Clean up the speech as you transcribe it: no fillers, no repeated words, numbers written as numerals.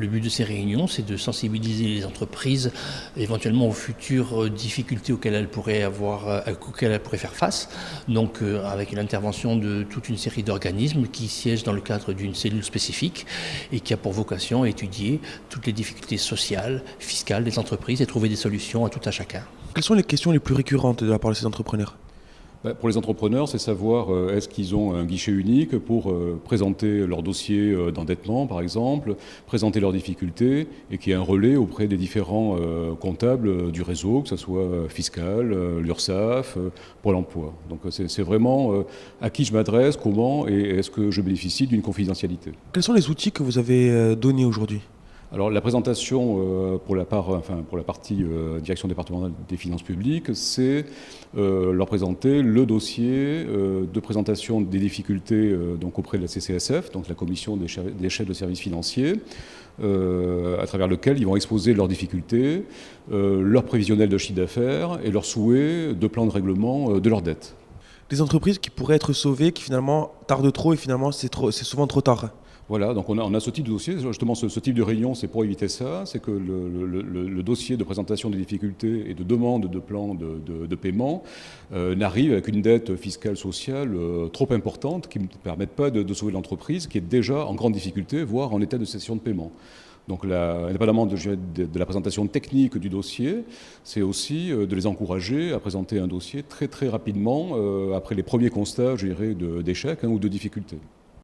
Le but de ces réunions, c'est de sensibiliser les entreprises éventuellement aux futures difficultés auxquelles elles pourraient faire face. Donc avec l'intervention de toute une série d'organismes qui siègent dans le cadre d'une cellule spécifique et qui a pour vocation à étudier toutes les difficultés sociales, fiscales des entreprises et trouver des solutions à tout à chacun. Quelles sont les questions les plus récurrentes de la part de ces entrepreneurs ? Pour les entrepreneurs, c'est savoir est-ce qu'ils ont un guichet unique pour présenter leur dossier d'endettement, par exemple, présenter leurs difficultés et qu'il y ait un relais auprès des différents comptables du réseau, que ce soit fiscal, l'URSSAF, Pôle emploi. Donc c'est vraiment à qui je m'adresse, comment et est-ce que je bénéficie d'une confidentialité. Quels sont les outils que vous avez donnés aujourd'hui ? Alors la présentation pour la partie direction départementale des finances publiques, c'est leur présenter le dossier de présentation des difficultés donc auprès de la CCSF, donc la commission des chefs de services financiers, à travers lequel ils vont exposer leurs difficultés, leur prévisionnel de chiffre d'affaires et leurs souhaits de plan de règlement de leurs dettes. Des entreprises qui pourraient être sauvées, qui finalement tardent trop et finalement c'est souvent trop tard. Voilà, donc on a ce type de dossier. Justement, ce type de réunion, c'est pour éviter ça. C'est que le dossier de présentation des difficultés et de demande de plan de paiement n'arrive avec une dette fiscale sociale trop importante qui ne permette pas de sauver l'entreprise qui est déjà en grande difficulté, voire en état de cessation de paiement. Donc indépendamment de la présentation technique du dossier, c'est aussi de les encourager à présenter un dossier très très rapidement après les premiers constats, je dirais, d'échec ou de difficultés.